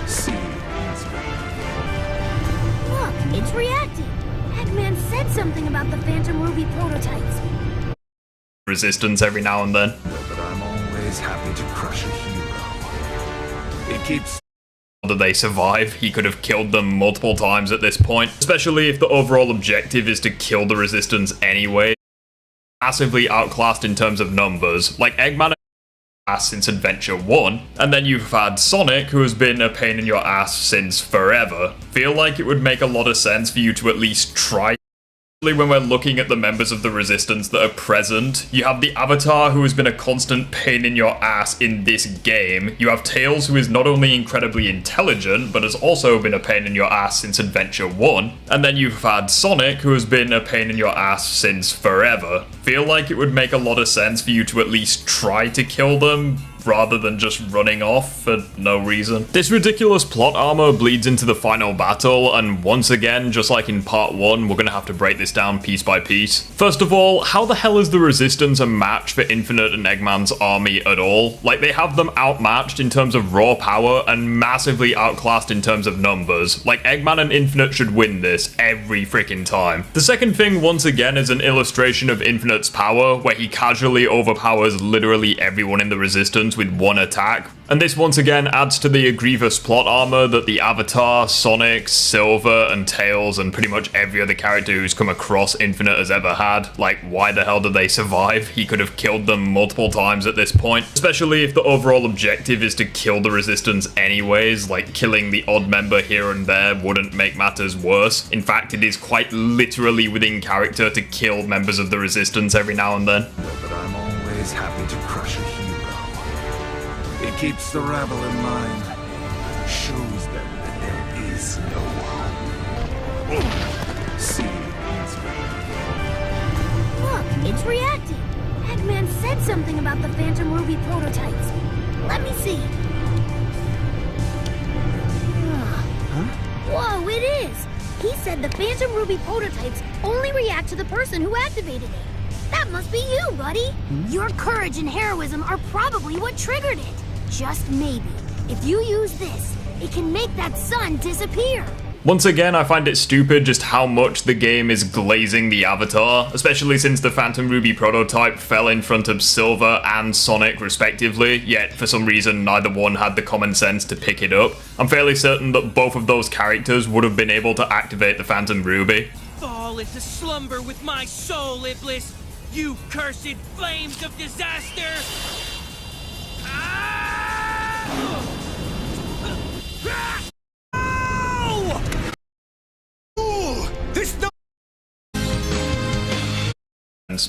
See what's Look, it's reacting. Eggman said something about the Phantom Ruby prototypes. Resistance every now and then. but I'm always happy to crush a hero. It keeps Did they survive? He could have killed them multiple times at this point, especially if the overall objective is to kill the Resistance anyway. Massively outclassed in terms of numbers, like Eggman ass since Adventure 1, and then you've had Sonic, who has been a pain in your ass since forever. Feel like it would make a lot of sense for you to at least try. When we're looking at the members of the Resistance that are present, you have the Avatar, who has been a constant pain in your ass in this game. You have Tails, who is not only incredibly intelligent, but has also been a pain in your ass since Adventure 1. And then you've had Sonic, who has been a pain in your ass since forever. Feel like it would make a lot of sense for you to at least try to kill them, rather than just running off for no reason. This ridiculous plot armor bleeds into the final battle, and once again, just like in part 1, we're gonna have to break this down piece by piece. First of all, how the hell is the Resistance a match for Infinite and Eggman's army at all? Like, they have them outmatched in terms of raw power and massively outclassed in terms of numbers. Like, Eggman and Infinite should win this every freaking time. The second thing, once again, is an illustration of Infinite's power, where he casually overpowers literally everyone in the Resistance with one attack. And this once again adds to the egregious plot armor that the Avatar, Sonic, Silver, and Tails, and pretty much every other character who's come across Infinite has ever had. Like, why the hell did they survive? He could have killed them multiple times at this point, especially if the overall objective is to kill the Resistance anyways. Like, killing the odd member here and there wouldn't make matters worse. In fact, it is quite literally within character to kill members of the Resistance every now and then. but I'm always happy to crush a hero. It keeps the rabble in mind. Shows them that there is no home. See what's Look, it's reacting. Eggman said something about the Phantom Ruby prototypes. Let me see. Whoa, it is! He said the Phantom Ruby prototypes only react to the person who activated it. That must be you, buddy! Your courage and heroism are probably what triggered it. Just maybe, if you use this, it can make that sun disappear. Once again, I find it stupid just how much the game is glazing the Avatar, especially since the Phantom Ruby prototype fell in front of Silver and Sonic respectively, yet for some reason neither one had the common sense to pick it up. I'm fairly certain that both of those characters would have been able to activate the Phantom Ruby. Fall into slumber with my soul, Iblis, you cursed flames of disaster!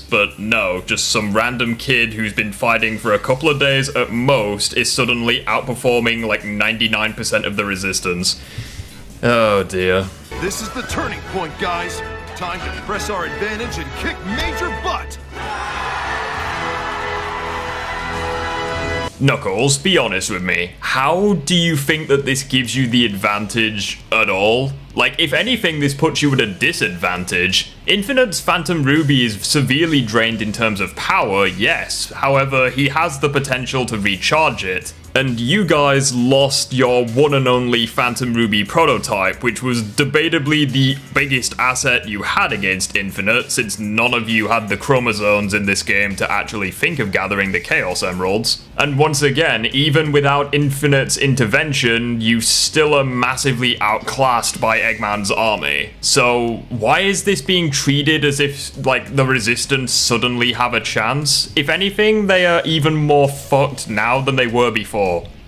But no, just some random kid who's been fighting for a couple of days at most is suddenly outperforming like 99% of the Resistance. Oh dear. This is the turning point, guys. Time to press our advantage and kick major butt. Knuckles, be honest with me. How do you think that this gives you the advantage at all? Like, if anything, this puts you at a disadvantage. Infinite's Phantom Ruby is severely drained in terms of power, yes. However, he has the potential to recharge it. And you guys lost your one and only Phantom Ruby prototype, which was debatably the biggest asset you had against Infinite, since none of you had the chromosomes in this game to actually think of gathering the Chaos Emeralds. And once again, even without Infinite's intervention, you still are massively outclassed by Eggman's army. So why is this being treated as if, like, the Resistance suddenly have a chance? If anything, they are even more fucked now than they were before.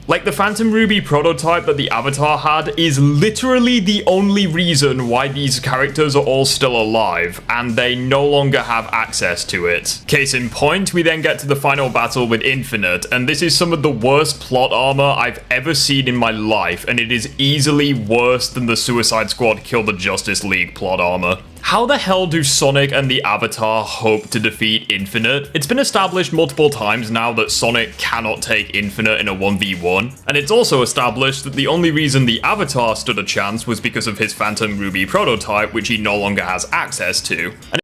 Like, the Phantom Ruby prototype that the Avatar had is literally the only reason why these characters are all still alive, and they no longer have access to it. Case in point, we then get to the final battle with Infinite, and this is some of the worst plot armor I've ever seen in my life, and it is easily worse than the Suicide Squad Kill the Justice League plot armor. How the hell do Sonic and the Avatar hope to defeat Infinite? It's been established multiple times now that Sonic cannot take Infinite in a 1v1, and it's also established that the only reason the Avatar stood a chance was because of his Phantom Ruby prototype, which he no longer has access to. And